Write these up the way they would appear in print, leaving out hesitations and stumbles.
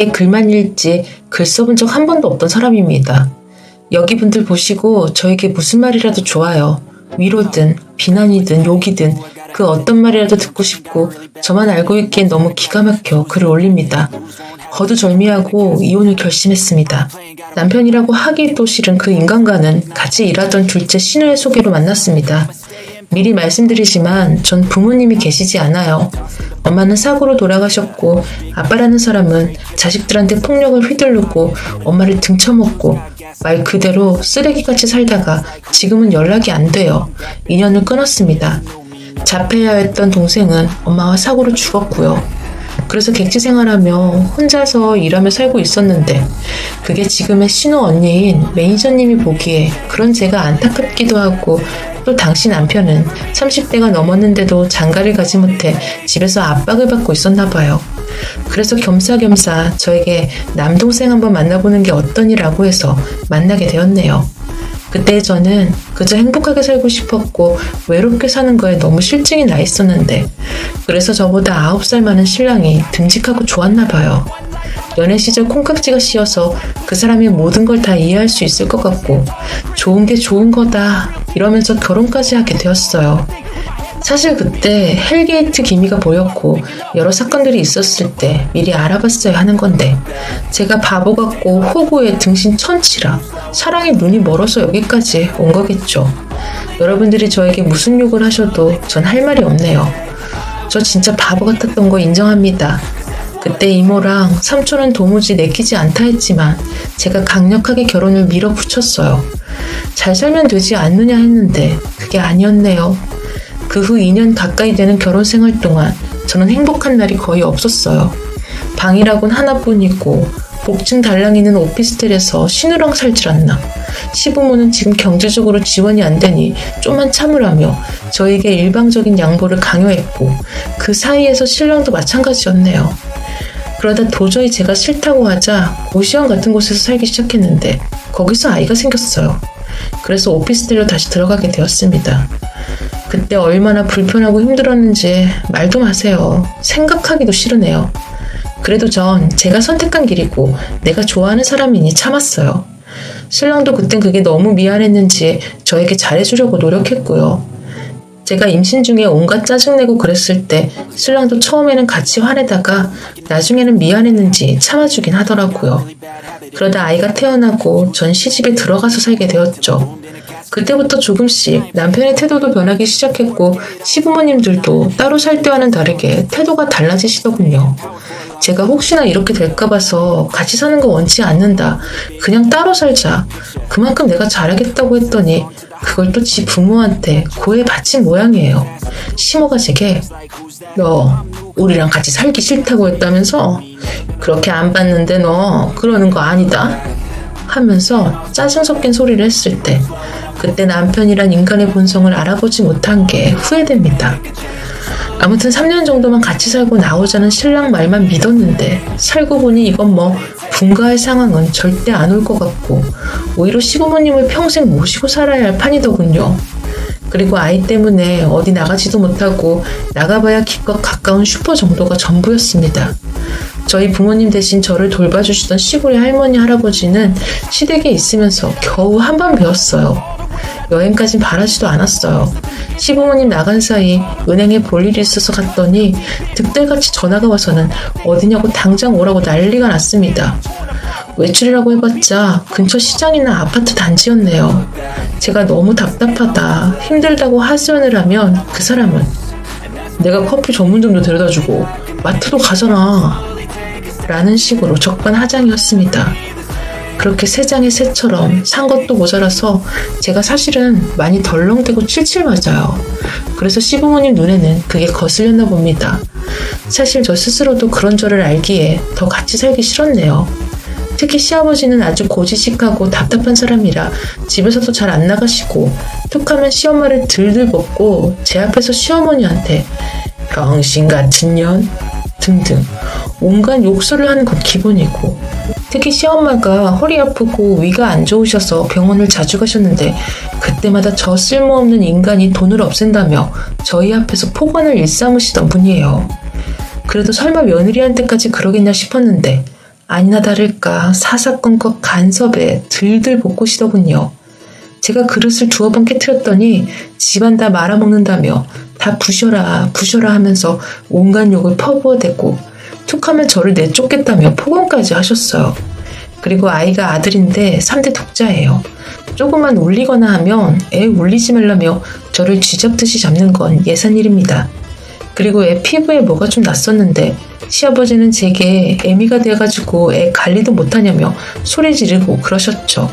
글만 읽지 글 써본 적 한 번도 없던 사람입니다. 여기 분들 보시고 저에게 무슨 말이라도 좋아요. 위로든 비난이든 욕이든 그 어떤 말이라도 듣고 싶고 저만 알고 있기엔 너무 기가 막혀 글을 올립니다. 거두절미하고 이혼을 결심했습니다. 남편이라고 하기도 싫은 그 인간과는 같이 일하던 둘째 신우의 소개로 만났습니다. 미리 말씀드리지만 전 부모님이 계시지 않아요. 엄마는 사고로 돌아가셨고 아빠라는 사람은 자식들한테 폭력을 휘두르고 엄마를 등쳐먹고 말 그대로 쓰레기같이 살다가 지금은 연락이 안 돼요. 인연을 끊었습니다. 자폐해야 했던 동생은 엄마와 사고로 죽었고요. 그래서 객지 생활하며 혼자서 일하며 살고 있었는데 그게 지금의 신우 언니인 매니저님이 보기에 그런 제가 안타깝기도 하고 또 당시 남편은 30대가 넘었는데도 장가를 가지 못해 집에서 압박을 받고 있었나 봐요. 그래서 겸사겸사 저에게 남동생 한번 만나보는 게 어떠니라고 해서 만나게 되었네요. 그때 저는 그저 행복하게 살고 싶었고 외롭게 사는 거에 너무 실증이 나 있었는데 그래서 저보다 9살 많은 신랑이 듬직하고 좋았나 봐요. 연애 시절 콩깍지가 씌어서 그 사람의 모든 걸 다 이해할 수 있을 것 같고 좋은 게 좋은 거다 이러면서 결혼까지 하게 되었어요. 사실 그때 헬게이트 기미가 보였고 여러 사건들이 있었을 때 미리 알아봤어야 하는 건데 제가 바보 같고 호구에 등신 천치라 사랑에 눈이 멀어서 여기까지 온 거겠죠. 여러분들이 저에게 무슨 욕을 하셔도 전 할 말이 없네요. 저 진짜 바보 같았던 거 인정합니다. 그때 이모랑 삼촌은 도무지 내키지 않다 했지만 제가 강력하게 결혼을 밀어붙였어요. 잘 살면 되지 않느냐 했는데 그게 아니었네요. 그 후 2년 가까이 되는 결혼 생활 동안 저는 행복한 날이 거의 없었어요. 방이라곤 하나뿐이고 복층 달랑이는 오피스텔에서 신우랑 살질 않나. 시부모는 지금 경제적으로 지원이 안 되니 좀만 참으라며 저에게 일방적인 양보를 강요했고 그 사이에서 신랑도 마찬가지였네요. 그러다 도저히 제가 싫다고 하자 고시원 같은 곳에서 살기 시작했는데 거기서 아이가 생겼어요. 그래서 오피스텔로 다시 들어가게 되었습니다. 그때 얼마나 불편하고 힘들었는지 말도 마세요. 생각하기도 싫으네요. 그래도 전 제가 선택한 길이고 내가 좋아하는 사람이니 참았어요. 신랑도 그땐 그게 너무 미안했는지 저에게 잘해주려고 노력했고요. 제가 임신 중에 온갖 짜증내고 그랬을 때 신랑도 처음에는 같이 화내다가 나중에는 미안했는지 참아주긴 하더라고요. 그러다 아이가 태어나고 전 시집에 들어가서 살게 되었죠. 그때부터 조금씩 남편의 태도도 변하기 시작했고 시부모님들도 따로 살 때와는 다르게 태도가 달라지시더군요. 제가 혹시나 이렇게 될까 봐서 같이 사는 거 원치 않는다. 그냥 따로 살자. 그만큼 내가 잘하겠다고 했더니 그걸 또 지 부모한테 고해 바친 모양이에요. 시모가 제게 너 우리랑 같이 살기 싫다고 했다면서? 그렇게 안 봤는데 너 그러는 거 아니다? 하면서 짜증 섞인 소리를 했을 때 그때 남편이란 인간의 본성을 알아보지 못한 게 후회됩니다. 아무튼 3년 정도만 같이 살고 나오자는 신랑 말만 믿었는데 살고 보니 이건 뭐 분가할 상황은 절대 안 올 것 같고 오히려 시부모님을 평생 모시고 살아야 할 판이더군요. 그리고 아이 때문에 어디 나가지도 못하고 나가봐야 기껏 가까운 슈퍼 정도가 전부였습니다. 저희 부모님 대신 저를 돌봐주시던 시골의 할머니 할아버지는 시댁에 있으면서 겨우 한 번 배웠어요. 여행까진 바라지도 않았어요. 시부모님 나간 사이 은행에 볼 일이 있어서 갔더니 득달같이 전화가 와서는 어디냐고 당장 오라고 난리가 났습니다. 외출이라고 해봤자 근처 시장이나 아파트 단지였네요. 제가 너무 답답하다, 힘들다고 하소연을 하면 그 사람은 내가 커피 전문점도 데려다주고 마트도 가잖아 라는 식으로 적반하장이었습니다. 그렇게 세 장의 새처럼 산 것도 모자라서 제가 사실은 많이 덜렁대고 칠칠 맞아요. 그래서 시부모님 눈에는 그게 거슬렸나 봅니다. 사실 저 스스로도 그런 저를 알기에 더 같이 살기 싫었네요. 특히 시아버지는 아주 고지식하고 답답한 사람이라 집에서도 잘 안 나가시고 툭하면 시엄마를 들들 벗고 제 앞에서 시어머니한테 병신 같은 년 등등 온갖 욕설을 하는 건 기본이고 특히 시엄마가 허리 아프고 위가 안 좋으셔서 병원을 자주 가셨는데 그때마다 저 쓸모없는 인간이 돈을 없앤다며 저희 앞에서 폭언을 일삼으시던 분이에요. 그래도 설마 며느리한테까지 그러겠냐 싶었는데 아니나 다를까 사사건건 간섭에 들들 볶으시더군요. 제가 그릇을 두어 번 깨트렸더니 집안 다 말아먹는다며 다 부셔라 부셔라 하면서 온갖 욕을 퍼부어대고 툭하면 저를 내쫓겠다며 폭언까지 하셨어요. 그리고 아이가 아들인데 3대 독자예요. 조금만 울리거나 하면 애 울리지 말라며 저를 쥐잡듯이 잡는 건 예산일입니다. 그리고 애 피부에 뭐가 좀 났었는데 시아버지는 제게 애미가 돼가지고 애 관리도 못하냐며 소리 지르고 그러셨죠.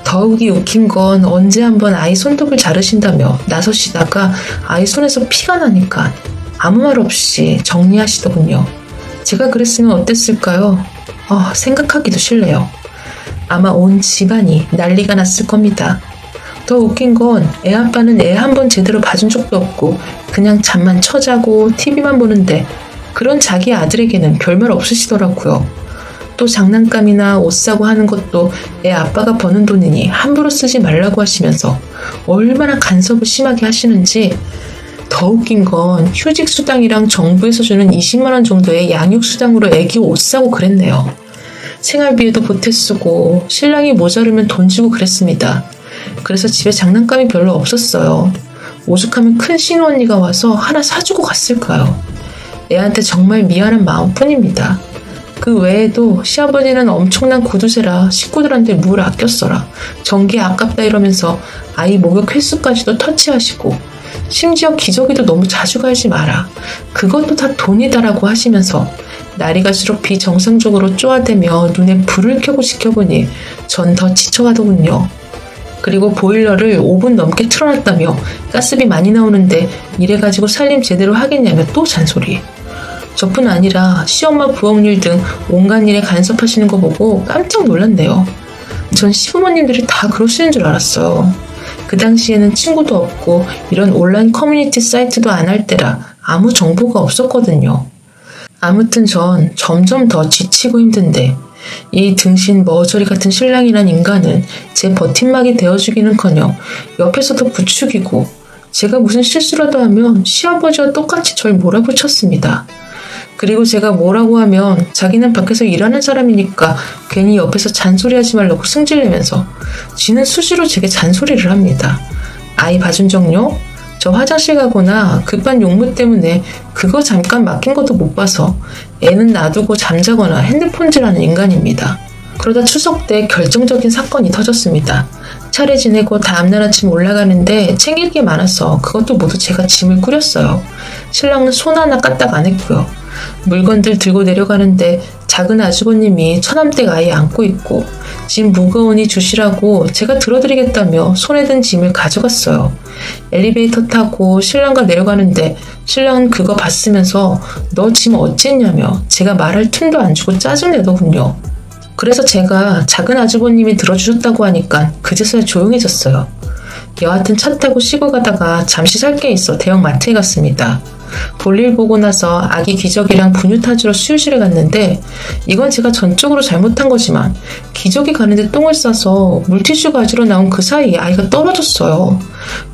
더욱이 웃긴 건 언제 한번 아이 손톱을 자르신다며 나서시다가 아이 손에서 피가 나니까 아무 말 없이 정리하시더군요. 제가 그랬으면 어땠을까요? 생각하기도 싫네요. 아마 온 집안이 난리가 났을 겁니다. 더 웃긴 건 애 아빠는 애 한 번 제대로 봐준 적도 없고 그냥 잠만 쳐자고 TV만 보는데 그런 자기 아들에게는 별말 없으시더라고요. 또 장난감이나 옷 사고 하는 것도 애 아빠가 버는 돈이니 함부로 쓰지 말라고 하시면서 얼마나 간섭을 심하게 하시는지. 더 웃긴 건 휴직수당이랑 정부에서 주는 20만 원 정도의 양육수당으로 애기 옷 사고 그랬네요. 생활비에도 보태 쓰고 신랑이 모자르면 돈 주고 그랬습니다. 그래서 집에 장난감이 별로 없었어요. 오죽하면 큰 신우 언니가 와서 하나 사주고 갔을까요? 애한테 정말 미안한 마음뿐입니다. 그 외에도 시아버지는 엄청난 구두쇠라 식구들한테 물 아껴 써라, 전기 아깝다 이러면서 아이 목욕 횟수까지도 터치하시고 심지어 기저귀도 너무 자주 갈지 마라, 그것도 다 돈이다라고 하시면서 날이 갈수록 비정상적으로 쪼아대며 눈에 불을 켜고 지켜보니 전 더 지쳐가더군요. 그리고 보일러를 5분 넘게 틀어놨다며 가스비 많이 나오는데 이래가지고 살림 제대로 하겠냐며 또 잔소리. 저뿐 아니라 시엄마 부엌일 등 온갖 일에 간섭하시는 거 보고 깜짝 놀랐네요. 전 시부모님들이 다 그러시는 줄 알았어요. 그 당시에는 친구도 없고 이런 온라인 커뮤니티 사이트도 안 할 때라 아무 정보가 없었거든요. 아무튼 전 점점 더 지치고 힘든데 이 등신 머저리 같은 신랑이란 인간은 제 버팀막이 되어주기는커녕 옆에서도 부추기고 제가 무슨 실수라도 하면 시아버지와 똑같이 절 몰아붙였습니다. 그리고 제가 뭐라고 하면 자기는 밖에서 일하는 사람이니까 괜히 옆에서 잔소리하지 말라고 승질내면서 지는 수시로 제게 잔소리를 합니다. 아이 봐준 적요? 저 화장실 가거나 급한 용무 때문에 그거 잠깐 맡긴 것도 못 봐서 애는 놔두고 잠자거나 핸드폰질하는 인간입니다. 그러다 추석 때 결정적인 사건이 터졌습니다. 차례 지내고 다음날 아침 올라가는데 챙길 게 많아서 그것도 모두 제가 짐을 꾸렸어요. 신랑은 손 하나 까딱 안 했고요. 물건들 들고 내려가는데 작은 아주버님이 처남댁 아이 안고 있고 짐 무거우니 주시라고 제가 들어드리겠다며 손에 든 짐을 가져갔어요. 엘리베이터 타고 신랑과 내려가는데 신랑은 그거 봤으면서 너 짐 어쨌냐며 제가 말할 틈도 안 주고 짜증내더군요. 그래서 제가 작은 아주버님이 들어주셨다고 하니까 그제서야 조용해졌어요. 여하튼 차 타고 시골 가다가 잠시 살 게 있어 대형 마트에 갔습니다. 볼일 보고 나서 아기 기저귀랑 분유 타주러 수유실에 갔는데 이건 제가 전적으로 잘못한 거지만 기저귀 가는데 똥을 싸서 물티슈 가지러 나온 그 사이에 아이가 떨어졌어요.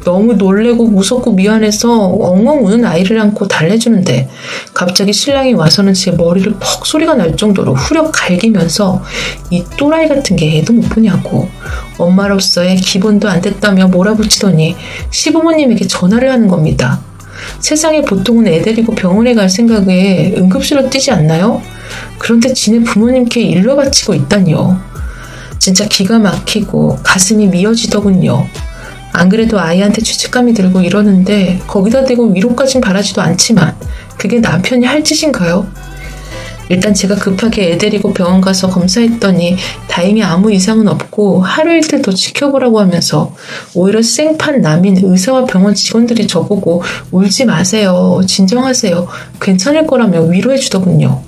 너무 놀래고 무섭고 미안해서 엉엉 우는 아이를 안고 달래주는데 갑자기 신랑이 와서는 제 머리를 퍽 소리가 날 정도로 후려 갈기면서 이 또라이 같은 게 애도 못 보냐고 엄마로서의 기본도 안 됐다며 몰아붙이더니 시부모님에게 전화를 하는 겁니다. 세상에 보통은 애 데리고 병원에 갈 생각에 응급실로 뛰지 않나요? 그런데 지네 부모님께 일러 바치고 있다니요. 진짜 기가 막히고 가슴이 미어지더군요. 안 그래도 아이한테 죄책감이 들고 이러는데 거기다 대고 위로까진 바라지도 않지만 그게 남편이 할 짓인가요? 일단 제가 급하게 애 데리고 병원 가서 검사했더니 다행히 아무 이상은 없고 하루 이틀 더 지켜보라고 하면서 오히려 생판 남인 의사와 병원 직원들이 저보고 울지 마세요, 진정하세요, 괜찮을 거라며 위로해 주더군요.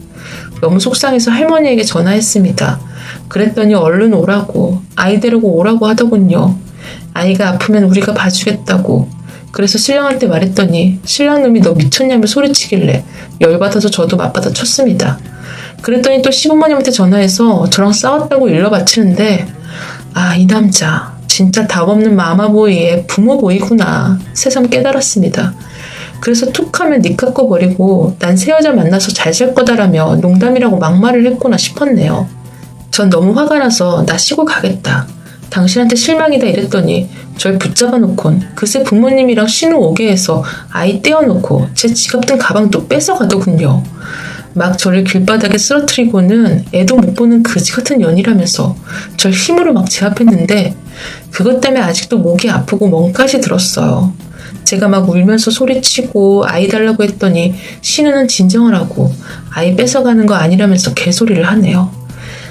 너무 속상해서 할머니에게 전화했습니다. 그랬더니 얼른 오라고, 아이 데리고 오라고 하더군요. 아이가 아프면 우리가 봐주겠다고. 그래서 신랑한테 말했더니 신랑놈이 너 미쳤냐며 소리치길래 열받아서 저도 맞받아 쳤습니다. 그랬더니 또 시부모님한테 전화해서 저랑 싸웠다고 일러 바치는데 이 남자 진짜 답 없는 마마보이의 부모보이구나 새삼 깨달았습니다. 그래서 툭 하면 니 깎고 버리고 난 새 여자 만나서 잘 살 거다라며 농담이라고 막말을 했구나 싶었네요. 전 너무 화가 나서 나 시골 가겠다. 당신한테 실망이다 이랬더니 절 붙잡아 놓곤 그새 부모님이랑 신호 오게 해서 아이 떼어놓고 제 지갑 등 가방도 뺏어가더군요. 막 저를 길바닥에 쓰러뜨리고는 애도 못 보는 그지 같은 년이라면서 절 힘으로 막 제압했는데 그것 때문에 아직도 목이 아프고 멍까지 들었어요. 제가 막 울면서 소리치고 아이 달라고 했더니 신우는 진정을 하고 아이 뺏어가는 거 아니라면서 개소리를 하네요.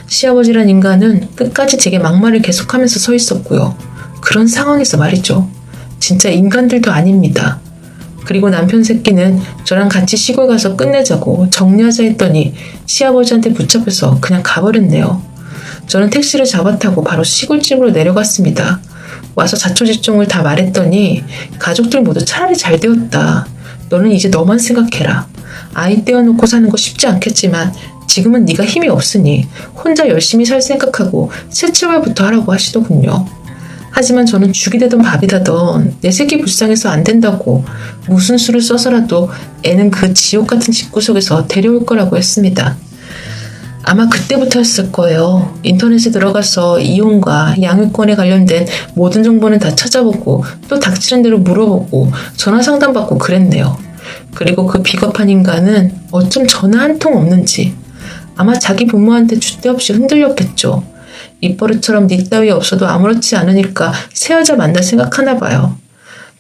시아버지란 인간은 끝까지 제게 막말을 계속하면서 서 있었고요. 그런 상황에서 말이죠. 진짜 인간들도 아닙니다. 그리고 남편 새끼는 저랑 같이 시골 가서 끝내자고 정리하자 했더니 시아버지한테 붙잡혀서 그냥 가버렸네요. 저는 택시를 잡아타고 바로 시골집으로 내려갔습니다. 와서 자초지종을 다 말했더니 가족들 모두 차라리 잘 되었다. 너는 이제 너만 생각해라. 아이 떼어놓고 사는 거 쉽지 않겠지만 지금은 네가 힘이 없으니 혼자 열심히 살 생각하고 새 출발부터 하라고 하시더군요. 하지만 저는 죽이 되던 밥이 되던 내 새끼 불쌍해서 안 된다고 무슨 수를 써서라도 애는 그 지옥 같은 집구석에서 데려올 거라고 했습니다. 아마 그때부터였을 거예요. 인터넷에 들어가서 이혼과 양육권에 관련된 모든 정보는 다 찾아보고 또 닥치는 대로 물어보고 전화 상담받고 그랬네요. 그리고 그 비겁한 인간은 어쩜 전화 한 통 없는지 아마 자기 부모한테 줏대 없이 흔들렸겠죠. 입버릇처럼 니 따위 없어도 아무렇지 않으니까 새 여자 만날 생각하나 봐요.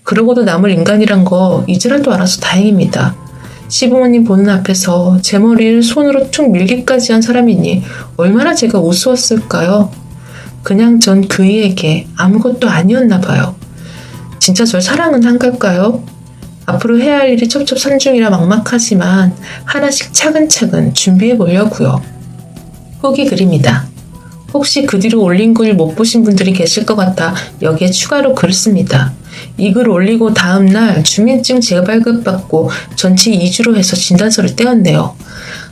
그러고도 남을 인간이란 거 이제라도 알아서 다행입니다. 시부모님 보는 앞에서 제 머리를 손으로 툭 밀기까지 한 사람이니 얼마나 제가 우스웠을까요? 그냥 전 그이에게 아무것도 아니었나 봐요. 진짜 절 사랑은 한 걸까요? 앞으로 해야 할 일이 첩첩산중이라 막막하지만 하나씩 차근차근 준비해 보려고요. 후기 글입니다. 혹시 그 뒤로 올린 글 못 보신 분들이 계실 것 같아 여기에 추가로 글을 씁니다. 이 글 올리고 다음날 주민증 재발급받고 전치 2주로 해서 진단서를 떼었네요.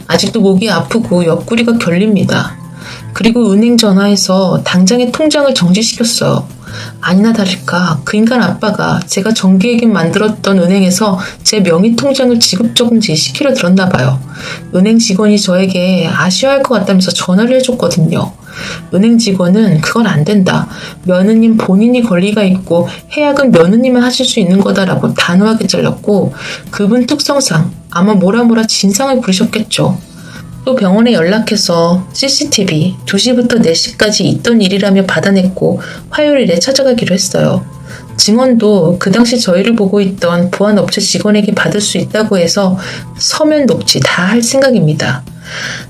아직도 목이 아프고 옆구리가 결립니다. 그리고 은행 전화해서 당장에 통장을 정지시켰어요. 아니나 다를까 그 인간 아빠가 제가 정기예금 만들었던 은행에서 제 명의 통장을 지급정지시키려 들었나 봐요. 은행 직원이 저에게 아쉬워할 것 같다면서 전화를 해줬거든요. 은행 직원은 그건 안 된다. 며느님 본인이 권리가 있고 해약은 며느님만 하실 수 있는 거다라고 단호하게 잘랐고 그분 특성상 아마 뭐라 진상을 부리셨겠죠. 또 병원에 연락해서 CCTV 2시부터 4시까지 있던 일이라며 받아냈고 화요일에 찾아가기로 했어요. 증언도 그 당시 저희를 보고 있던 보안업체 직원에게 받을 수 있다고 해서 서면 녹취 다 할 생각입니다.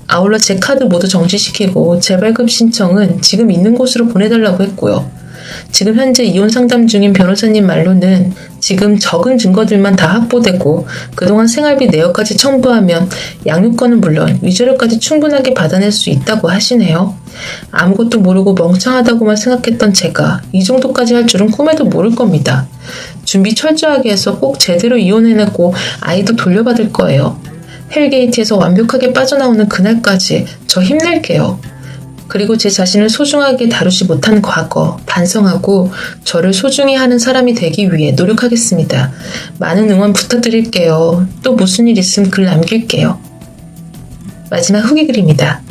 아울러 제 카드 모두 정지시키고 재발급 신청은 지금 있는 곳으로 보내달라고 했고요. 지금 현재 이혼 상담 중인 변호사님 말로는 지금 적은 증거들만 다 확보되고 그동안 생활비 내역까지 첨부하면 양육권은 물론 위자료까지 충분하게 받아낼 수 있다고 하시네요. 아무것도 모르고 멍청하다고만 생각했던 제가 이 정도까지 할 줄은 꿈에도 모를 겁니다. 준비 철저하게 해서 꼭 제대로 이혼해내고 아이도 돌려받을 거예요. 헬게이트에서 완벽하게 빠져나오는 그날까지 저 힘낼게요. 그리고 제 자신을 소중하게 다루지 못한 과거 반성하고 저를 소중히 하는 사람이 되기 위해 노력하겠습니다. 많은 응원 부탁드릴게요. 또 무슨 일 있으면 글 남길게요. 마지막 후기 글입니다.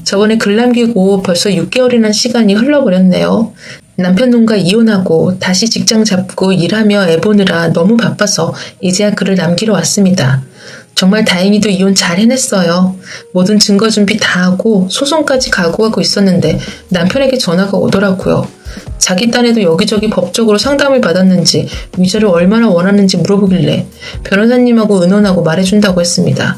저번에 글 남기고 벌써 6개월이나 시간이 흘러버렸네요. 남편놈과 이혼하고 다시 직장 잡고 일하며 애 보느라 너무 바빠서 이제야 글을 남기러 왔습니다. 정말 다행히도 이혼 잘 해냈어요. 모든 증거 준비 다 하고 소송까지 각오하고 있었는데 남편에게 전화가 오더라고요. 자기 딴에도 여기저기 법적으로 상담을 받았는지 위자료 얼마나 원하는지 물어보길래 변호사님하고 의논하고 말해준다고 했습니다.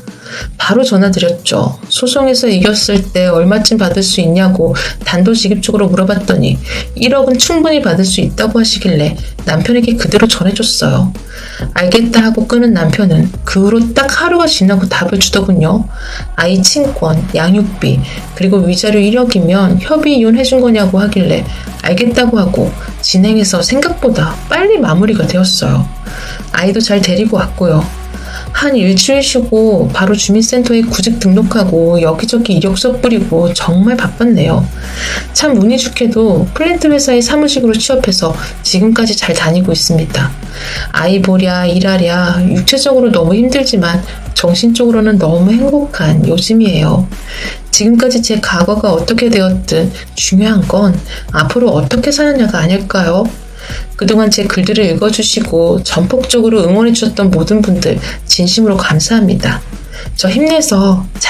바로 전화드렸죠. 소송에서 이겼을 때 얼마쯤 받을 수 있냐고 단도직입적으로 물어봤더니 1억은 충분히 받을 수 있다고 하시길래 남편에게 그대로 전해줬어요. 알겠다 하고 끊은 남편은 그 후로 딱 하루가 지나고 답을 주더군요. 아이 친권, 양육비, 그리고 위자료 1억이면 협의 이혼해준 거냐고 하길래 알겠다고 하고 진행해서 생각보다 빨리 마무리가 되었어요. 아이도 잘 데리고 왔고요. 한 일주일 쉬고 바로 주민센터에 구직 등록하고 여기저기 이력서 뿌리고 정말 바빴네요. 참 운이 좋게도 플랜트 회사의 사무직으로 취업해서 지금까지 잘 다니고 있습니다. 아이 보랴 일하랴 육체적으로 너무 힘들지만 정신적으로는 너무 행복한 요즘이에요. 지금까지 제 과거가 어떻게 되었든 중요한 건 앞으로 어떻게 사느냐가 아닐까요? 그동안 제 글들을 읽어주시고 전폭적으로 응원해주셨던 모든 분들 진심으로 감사합니다. 저 힘내서 잘